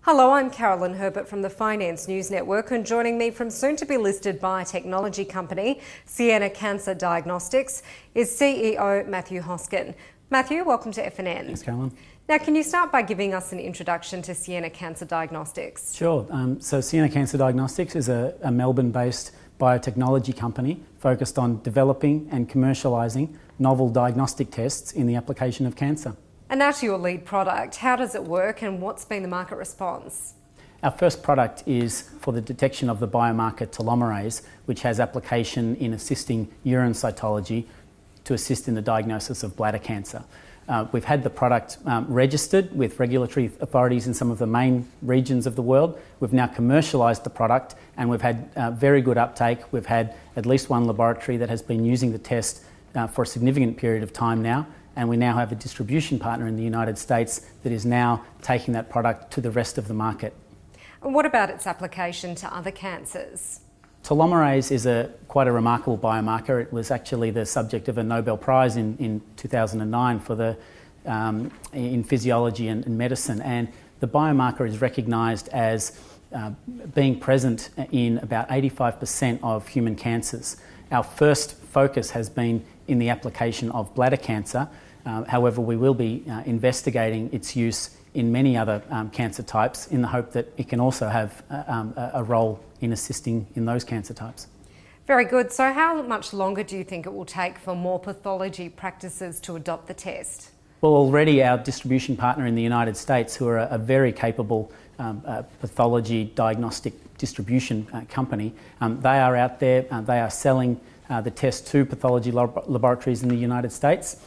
Hello, I'm Carolyn Herbert from the Finance News Network, and joining me from soon-to-be-listed biotechnology company Sienna Cancer Diagnostics is CEO Matthew Hoskin. Matthew, welcome to FNN. Thanks, Carolyn. Now, can you start by giving us an introduction to Sienna Cancer Diagnostics? Sure. So Sienna Cancer Diagnostics is a Melbourne-based biotechnology company focused on developing and commercialising novel diagnostic tests in the application of cancer. And now to your lead product. How does it work and what's been the market response? Our first product is for the detection of the biomarker telomerase, which has application in assisting urine cytology to assist in the diagnosis of bladder cancer. We've had the product registered with regulatory authorities in some of the main regions of the world. We've now commercialised the product and we've had very good uptake. We've had at least one laboratory that has been using the test for a significant period of time now. And we now have a distribution partner in the United States that is now taking that product to the rest of the market. And what about its application to other cancers? Telomerase is quite a remarkable biomarker. It was actually the subject of a Nobel Prize in 2009 for in physiology and medicine. And the biomarker is recognised as being present in about 85% of human cancers. Our first focus has been in the application of bladder cancer. However, we will be investigating its use in many other cancer types in the hope that it can also have a role in assisting in those cancer types. Very good. So how much longer do you think it will take for more pathology practices to adopt the test? Well, already our distribution partner in the United States, who are a very capable pathology diagnostic distribution company, they are out there, they are selling the test to pathology laboratories in the United States.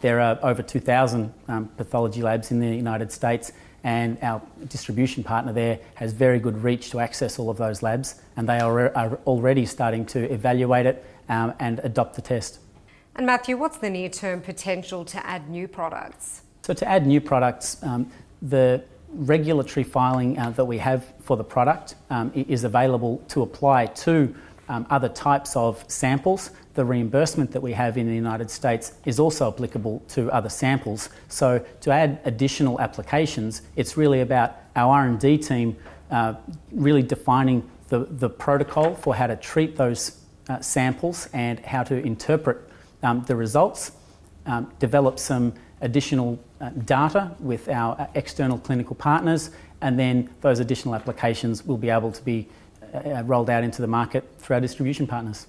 There are over 2,000 pathology labs in the United States, and our distribution partner there has very good reach to access all of those labs, and they are already starting to evaluate it and adopt the test. And Matthew, what's the near-term potential to add new products? So to add new products, the regulatory filing that we have for the product is available to apply to other types of samples. The reimbursement that we have in the United States is also applicable to other samples. So to add additional applications, it's really about our R&D team really defining the protocol for how to treat those samples and how to interpret the results, develop some additional data with our external clinical partners, and then those additional applications will be able to be rolled out into the market through our distribution partners.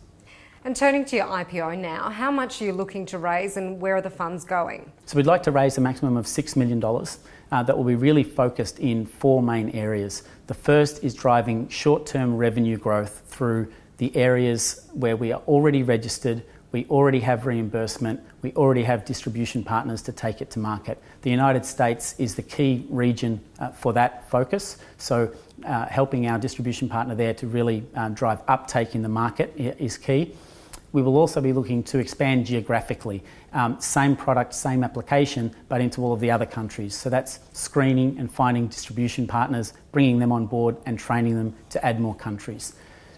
And turning to your IPO now, how much are you looking to raise and where are the funds going? So we'd like to raise a maximum of $6 million that will be really focused in four main areas. The first is driving short-term revenue growth through the areas where we are already registered, we already have reimbursement, we already have distribution partners to take it to market. The United States is the key region for that focus, so helping our distribution partner there to really drive uptake in the market is key. We will also be looking to expand geographically. Same product, same application, but into all of the other countries. So that's screening and finding distribution partners, bringing them on board and training them to add more countries.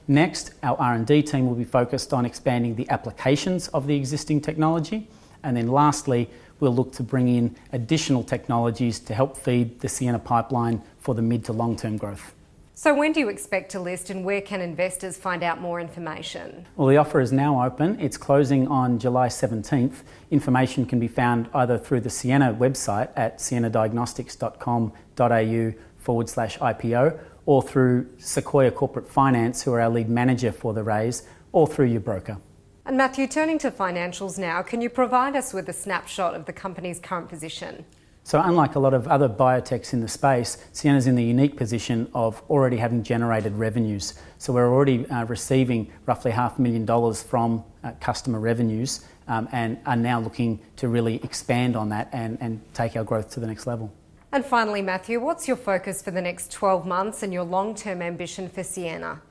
Next, our R&D team will be focused on expanding the applications of the existing technology. And then lastly, we'll look to bring in additional technologies to help feed the Sienna pipeline for the mid to long-term growth. So when do you expect to list and where can investors find out more information? Well, the offer is now open. It's closing on July 17th. Information can be found either through the Sienna website at siennadiagnostics.com.au/IPO or through Sequoia Corporate Finance, who are our lead manager for the raise, or through your broker. And Matthew, turning to financials now, can you provide us with a snapshot of the company's current position? So unlike a lot of other biotechs in the space, Sienna's in the unique position of already having generated revenues. So we're already receiving roughly $500,000 from customer revenues and are now looking to really expand on that and take our growth to the next level. And finally, Matthew, what's your focus for the next 12 months and your long-term ambition for Sienna?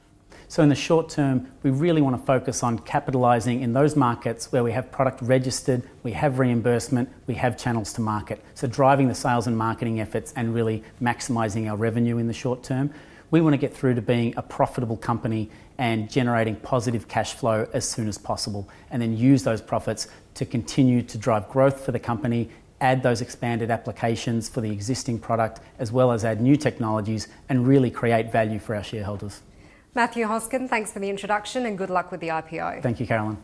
So in the short term, we really want to focus on capitalising in those markets where we have product registered, we have reimbursement, we have channels to market. So driving the sales and marketing efforts and really maximising our revenue in the short term. We want to get through to being a profitable company and generating positive cash flow as soon as possible, and then use those profits to continue to drive growth for the company, add those expanded applications for the existing product, as well as add new technologies and really create value for our shareholders. Matthew Hoskin, thanks for the introduction and good luck with the IPO. Thank you, Carolyn.